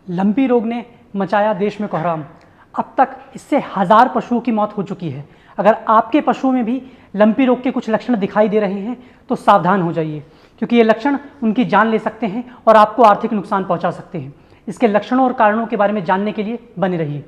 Lumpy रोग ने मचाया देश में कोहराम। अब तक इससे 1000 पशुओं की मौत हो चुकी है। अगर आपके पशुओं में भी लंपी रोग के कुछ लक्षण दिखाई दे रहे हैं तो सावधान हो जाइए, क्योंकि ये लक्षण उनकी जान ले सकते हैं और आपको आर्थिक नुकसान पहुंचा सकते हैं। इसके लक्षणों और कारणों के बारे में जानने के लिए बने रहिए।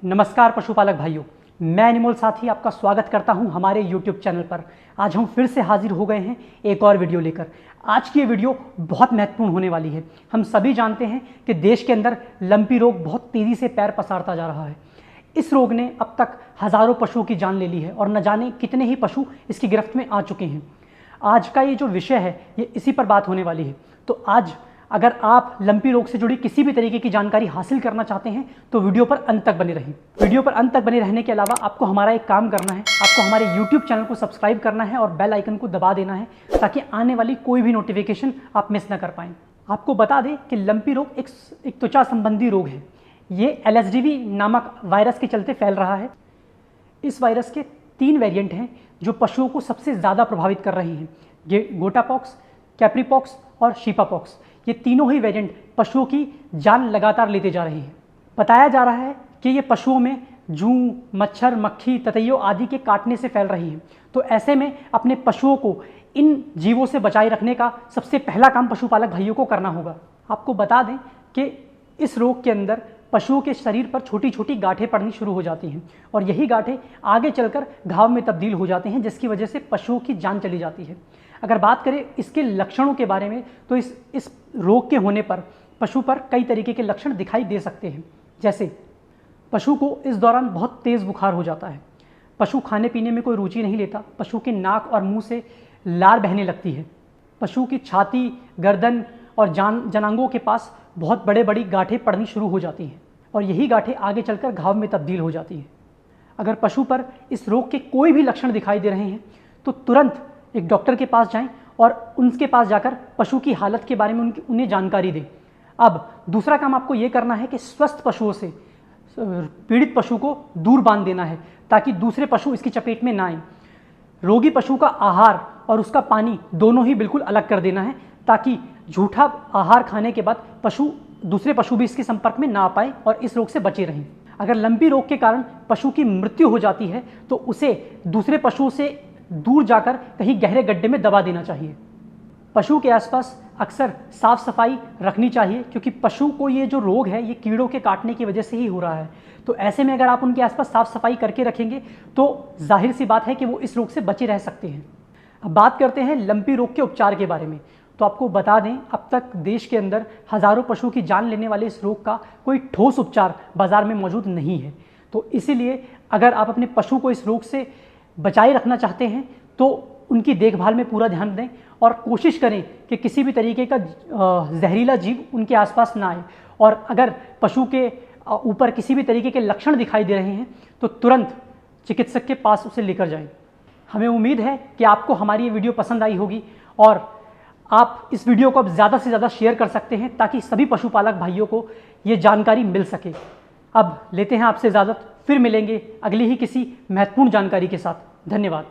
नमस्कार पशुपालक भाइयों, मैं अनमोल साथी आपका स्वागत करता हूं हमारे YouTube चैनल पर। आज हम फिर से हाजिर हो गए हैं एक और वीडियो लेकर। आज की ये वीडियो बहुत महत्वपूर्ण होने वाली है। हम सभी जानते हैं कि देश के अंदर लंपी रोग बहुत तेज़ी से पैर पसारता जा रहा है। इस रोग ने अब तक हज़ारों पशुओं की जान ले ली है और न जाने कितने ही पशु इसकी गिरफ्त में आ चुके हैं। आज का ये जो विषय है ये इसी पर बात होने वाली है। तो आज अगर आप लंपी रोग से जुड़ी किसी भी तरीके की जानकारी हासिल करना चाहते हैं तो वीडियो पर अंत तक बने रहें। वीडियो पर अंत तक बने रहने के अलावा आपको हमारा एक काम करना है, आपको हमारे YouTube चैनल को सब्सक्राइब करना है और बेल आइकन को दबा देना है ताकि आने वाली कोई भी नोटिफिकेशन आप मिस ना कर पाएँ। आपको बता दें कि लंपी रोग एक त्वचा संबंधी रोग है। ये LSDV नामक वायरस के चलते फैल रहा है। इस वायरस के 3 वेरिएंट हैं जो पशुओं को सबसे ज़्यादा प्रभावित कर रहे हैं। ये गोटापॉक्स, कैप्रीपॉक्स और शीपापॉक्स। ये तीनों ही वेरिएंट पशुओं की जान लगातार लेते जा रहे हैं। बताया जा रहा है कि ये पशुओं में जूं, मच्छर, मक्खी, ततैयों आदि के काटने से फैल रही हैं। तो ऐसे में अपने पशुओं को इन जीवों से बचाए रखने का सबसे पहला काम पशुपालक भाइयों को करना होगा। आपको बता दें कि इस रोग के अंदर पशुओं के शरीर पर छोटी छोटी गांठें पड़नी शुरू हो जाती हैं और यही गांठें आगे चलकर घाव में तब्दील हो जाते हैं, जिसकी वजह से पशुओं की जान चली जाती है। अगर बात करें इसके लक्षणों के बारे में तो इस रोग के होने पर पशु पर कई तरीके के लक्षण दिखाई दे सकते हैं। जैसे पशु को इस दौरान बहुत तेज़ बुखार हो जाता है, पशु खाने पीने में कोई रुचि नहीं लेता, पशु के नाक और मुंह से लार बहने लगती है, पशु की छाती, गर्दन और जनांगों के पास बहुत बड़ी गांठें पड़नी शुरू हो जाती हैं और यही गांठें आगे चलकर घाव में तब्दील हो जाती हैं। अगर पशु पर इस रोग के कोई भी लक्षण दिखाई दे रहे हैं तो तुरंत एक डॉक्टर के पास जाएं और उनके पास जाकर पशु की हालत के बारे में उन्हें जानकारी दें। अब दूसरा काम आपको ये करना है कि स्वस्थ पशुओं से पीड़ित पशु को दूर बांध देना है ताकि दूसरे पशु इसकी चपेट में ना आएं। रोगी पशु का आहार और उसका पानी दोनों ही बिल्कुल अलग कर देना है ताकि झूठा आहार खाने के बाद दूसरे पशु भी इसके संपर्क में ना आ पाए और इस रोग से बचे रहें। अगर लंपी रोग के कारण पशु की मृत्यु हो जाती है तो उसे दूसरे पशुओं से दूर जाकर कहीं गहरे गड्ढे में दबा देना चाहिए। पशु के आसपास अक्सर साफ सफाई रखनी चाहिए, क्योंकि पशु को ये जो रोग है ये कीड़ों के काटने की वजह से ही हो रहा है। तो ऐसे में अगर आप उनके आसपास साफ सफाई करके रखेंगे तो जाहिर सी बात है कि वो इस रोग से बचे रह सकते हैं। अब बात करते हैं लंपी रोग के उपचार के बारे में। तो आपको बता दें अब तक देश के अंदर हज़ारों पशु की जान लेने वाले इस रोग का कोई ठोस उपचार बाजार में मौजूद नहीं है। तो इसीलिए अगर आप अपने पशु को इस रोग से बचाए रखना चाहते हैं तो उनकी देखभाल में पूरा ध्यान दें और कोशिश करें कि किसी भी तरीके का जहरीला जीव उनके आसपास ना आए। और अगर पशु के ऊपर किसी भी तरीके के लक्षण दिखाई दे रहे हैं तो तुरंत चिकित्सक के पास उसे लेकर जाएं। हमें उम्मीद है कि आपको हमारी ये वीडियो पसंद आई होगी और आप इस वीडियो को अब ज़्यादा से ज़्यादा शेयर कर सकते हैं ताकि सभी पशुपालक भाइयों को ये जानकारी मिल सके। अब लेते हैं आपसे इजाज़त, फिर मिलेंगे अगली ही किसी महत्वपूर्ण जानकारी के साथ। धन्यवाद।